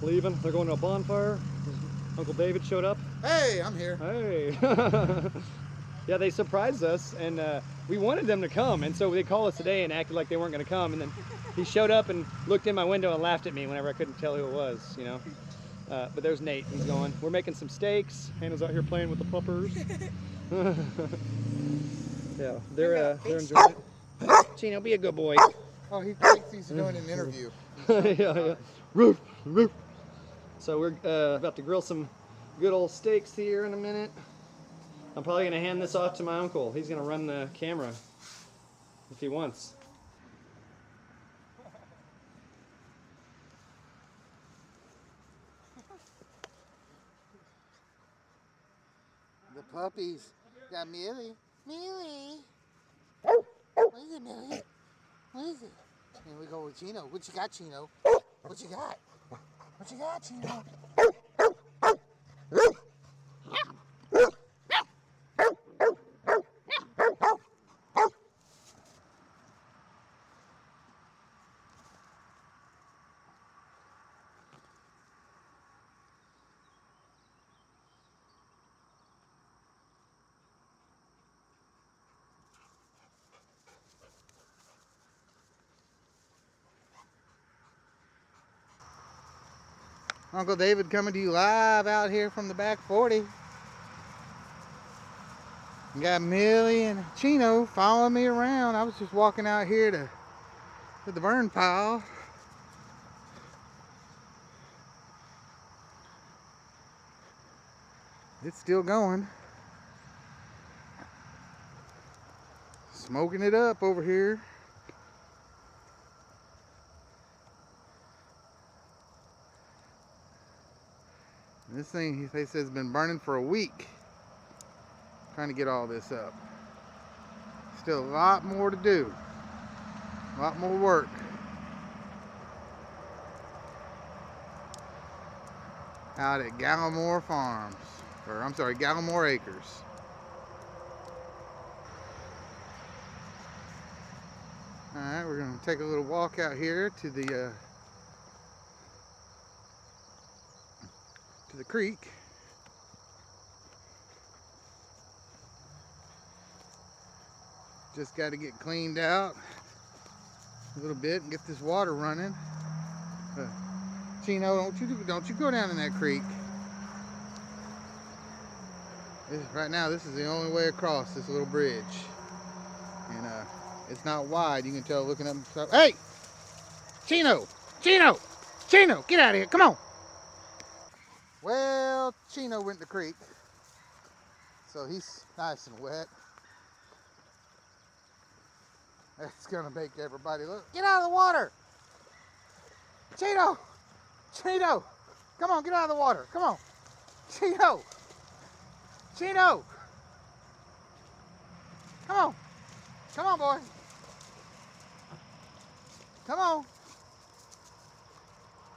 leaving. They're going to a bonfire. Uncle David showed up. Hey, I'm here. Hey. Yeah, they surprised us, and we wanted them to come, and so they called us today and acted like they weren't going to come, and then he showed up and looked in my window and laughed at me whenever I couldn't tell who it was, you know. But there's Nate. He's going. We're making some steaks. Hannah's out here playing with the puppers. Yeah, they're enjoying it. Chino, be a good boy. Oh, he thinks he's doing an interview. Yeah. Roof, roof. So we're about to grill some good old steaks here in a minute. I'm probably going to hand this off to my uncle. He's going to run the camera if he wants. The puppies got Millie. Millie. What is it, Millie? What is it? And we go with Chino. What you got, Chino? What you got? What you got, Chino? Uncle David coming to you live out here from the back 40. You got Millie and Chino following me around. I was just walking out here to the burn pile. It's still going. Smoking it up over here. This thing, they say, has been burning for a week. Trying to get all this up. Still a lot more to do. A lot more work. Out at Gallemore Farms. Or, I'm sorry, Gallemore Acres. Alright, we're going to take a little walk out here to the creek. Just got to get cleaned out a little bit and get this water running. Chino, don't you go down in that creek. Right now, this is the only way across this little bridge, and it's not wide. You can tell looking up. Hey, Chino, Chino, Chino, get out of here! Come on. Well, Chino went to the creek, so he's nice and wet. That's gonna make everybody look. Get out of the water! Chino! Chino! Come on, get out of the water. Come on. Chino! Chino! Come on. Come on, boy. Come on.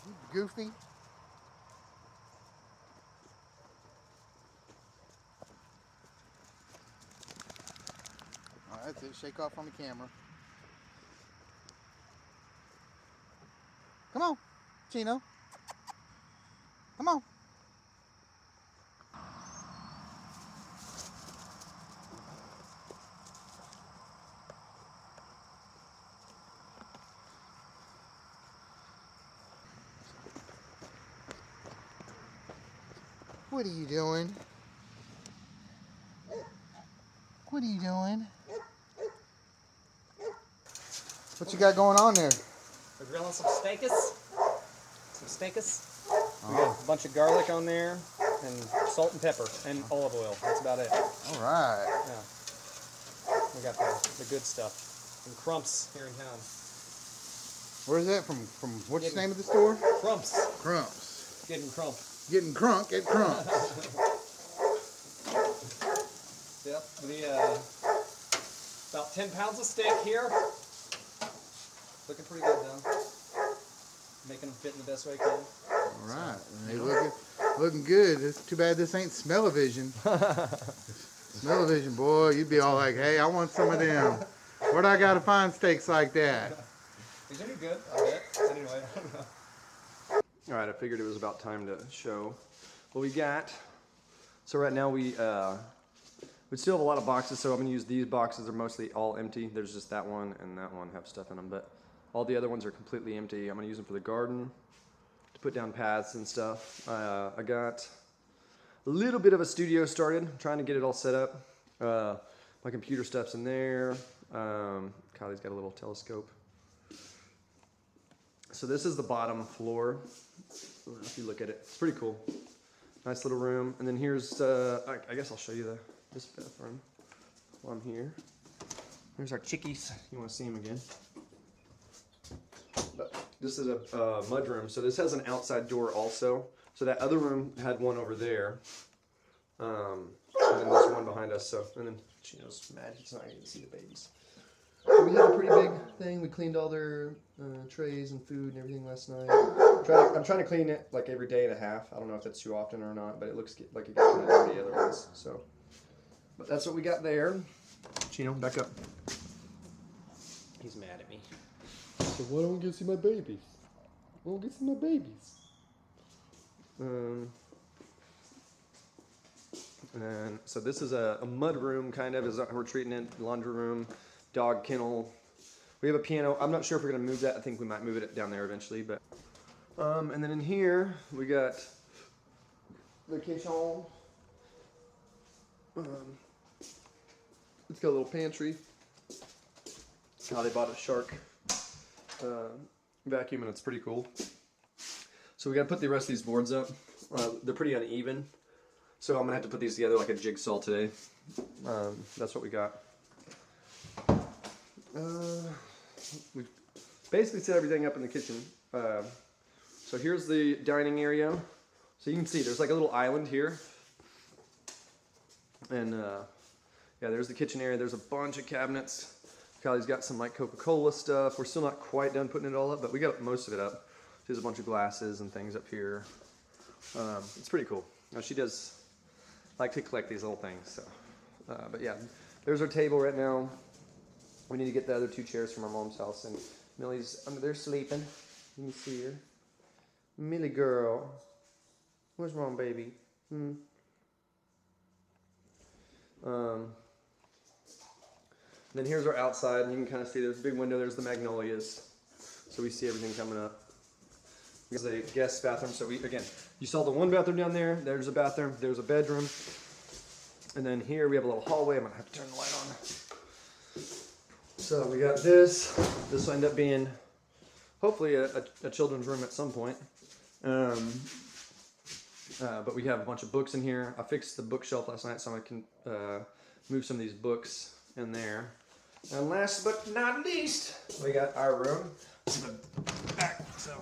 You goofy. All right, that's it. Shake off on the camera. Come on, Chino. Come on. What are you doing? What are you doing? What you got going on there? We're grilling some steakus. We got a bunch of garlic on there, and salt and pepper, and olive oil. That's about it. All right. Yeah. We got the good stuff. And Crumps here in town. Where's that from? What's the name of the store? Crumps. Crumps. Getting crump. Getting crunk at Crumps. Yep. About 10 pounds of steak here. Looking pretty good though. Making them fit in the best way I can. All right. And they looking good. It's too bad this ain't smell-o-vision. Smell-o-vision, boy, you'd be all like, hey, I want some of them. Where'd I gotta find steaks like that? Is any good? I bet. Anyway, I don't know. All right, I figured it was about time to show what we got. So right now we still have a lot of boxes, so I'm gonna use these boxes. They're mostly all empty. There's just that one and that one have stuff in them, but all the other ones are completely empty. I'm gonna use them for the garden to put down paths and stuff. I got a little bit of a studio started. I'm trying to get it all set up. My computer stuff's in there. Kylie's got a little telescope. So this is the bottom floor. If you look at it, it's pretty cool. Nice little room. And then here's, I guess I'll show you this bathroom while I'm here. Here's our chickies. You want to see them again? But this is a mud room. So this has an outside door also. So that other room had one over there. And then this one behind us. So, and then Chino's mad. He's not going to see the babies. So we had a pretty big thing. We cleaned all their trays and food and everything last night. I'm trying to clean it like every day and a half. I don't know if that's too often or not, but it looks like it gets kind of dirty otherwise. So, but that's what we got there. Chino, back up. He's mad at me. So why don't we get to see my babies? Why don't we get to see my babies? And then, so this is a mud room, kind of, is we're treating it. Laundry room, dog kennel. We have a piano. I'm not sure if we're gonna move that. I think we might move it down there eventually. But and then in here we got the kitchen. It's got a little pantry. Oh, they bought a Shark vacuum, and it's pretty cool. So we got to put the rest of these boards up. They're pretty uneven, so I'm gonna have to put these together like a jigsaw today. That's what we got. We've basically set everything up in the kitchen. So here's the dining area. So you can see there's like a little island here. And yeah, there's the kitchen area. There's a bunch of cabinets. Kylie's got some like Coca-Cola stuff. We're still not quite done putting it all up, but we got most of it up. There's a bunch of glasses and things up here. It's pretty cool. Now she does like to collect these little things. So, but yeah, there's our table right now. We need to get the other two chairs from our mom's house, and Millie's under there sleeping. You can see her. Millie girl. What's wrong, baby? Then here's our outside, and you can kind of see there's a big window. There's the magnolias, so we see everything coming up. There's a guest bathroom. So again, you saw the one bathroom down there. There's a bathroom. There's a bedroom, and then here we have a little hallway. I'm gonna have to turn the light on. So we got this. This will end up being hopefully a children's room at some point. But we have a bunch of books in here. I fixed the bookshelf last night so I can move some of these books in there. And last but not least, we got our room. Back. So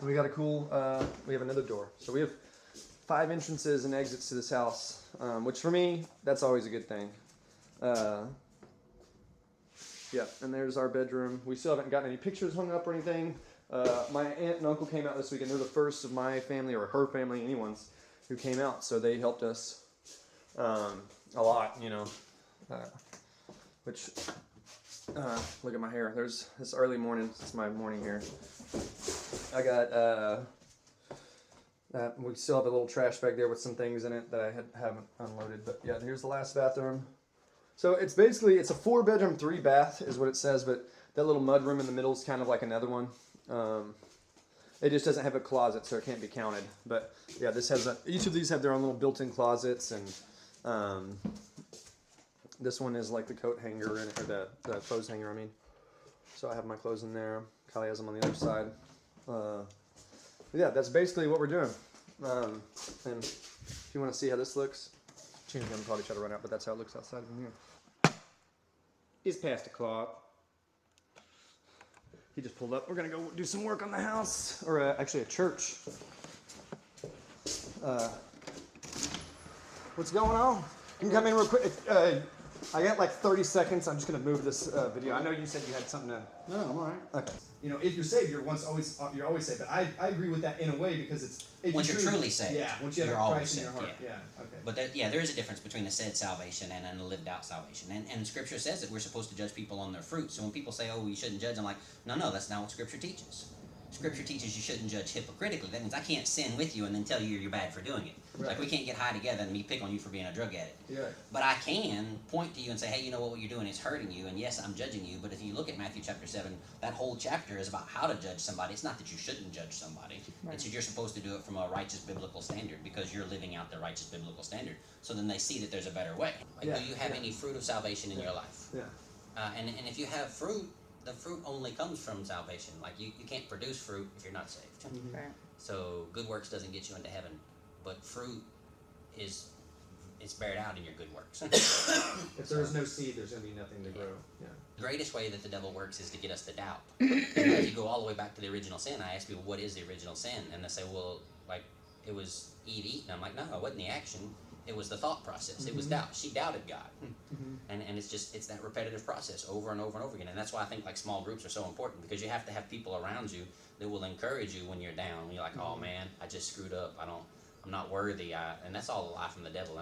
we got a cool, we have another door. So we have 5 entrances and exits to this house, which for me, that's always a good thing. Yeah, and there's our bedroom. We still haven't gotten any pictures hung up or anything. My aunt and uncle came out this week, and they're the first of my family, or her family, anyone's, who came out. So they helped us a lot, you know. Look at my hair. It's early morning. It's my morning hair. I got, we still have a little trash bag there with some things in it that I haven't unloaded. But yeah, here's the last bathroom. So it's basically, it's a 4-bedroom, 3-bath is what it says, but that little mud room in the middle is kind of like another one. It just doesn't have a closet, so it can't be counted. But yeah, this has each of these have their own little built-in closets, and this one is like the coat hanger, or the clothes hanger, I mean. So I have my clothes in there. Kylie has them on the other side. Yeah, that's basically what we're doing. And if you want to see how this looks, Chino's going to probably try to run out, but that's how it looks outside from here. Is Pastor Claude. He just pulled up. We're going to go do some work on the house, or actually a church. What's going on? You can come in real quick. I got like 30 seconds. I'm just going to move this video. I know you said you had something to... No, I'm all right. Okay. You know, if you're saved, you're always saved. But I agree with that in a way, because it's... Once you're truly saved, yeah, once you have Christ in your heart. Yeah. Yeah, okay. But there is a difference between a said salvation and a lived out salvation. And Scripture says that we're supposed to judge people on their fruit. So when people say, oh, we shouldn't judge, I'm like, no, that's not what Scripture teaches. Scripture teaches you shouldn't judge hypocritically. That means I can't sin with you and then tell you you're bad for doing it. Right. Like we can't get high together and me pick on you for being a drug addict. Yeah. But I can point to you and say, hey, you know what you're doing is hurting you, and yes, I'm judging you. But if you look at Matthew chapter 7, that whole chapter is about how to judge somebody. It's not that you shouldn't judge somebody. It's that you're supposed to do it from a righteous biblical standard because you're living out the righteous biblical standard. So then they see that there's a better way. Like, do you have any fruit of salvation in your life? Yeah. And if you have fruit, the fruit only comes from salvation. Like you can't produce fruit if you're not saved. Right. So good works doesn't get you into heaven, but fruit it's bared out in your good works. If there's no seed, there's going to be nothing to grow. Yeah. The greatest way that the devil works is to get us to doubt. If you go all the way back to the original sin, I ask people, what is the original sin? And they say, well, like, it was Eve eating. I'm like, no, it wasn't the action. It was the thought process. It was doubt. She doubted God. And it's that repetitive process over and over and over again. And that's why I think like small groups are so important, because you have to have people around you that will encourage you when you're down. When you're like, oh man, I just screwed up. I'm not worthy. And that's all a lie from the devil. And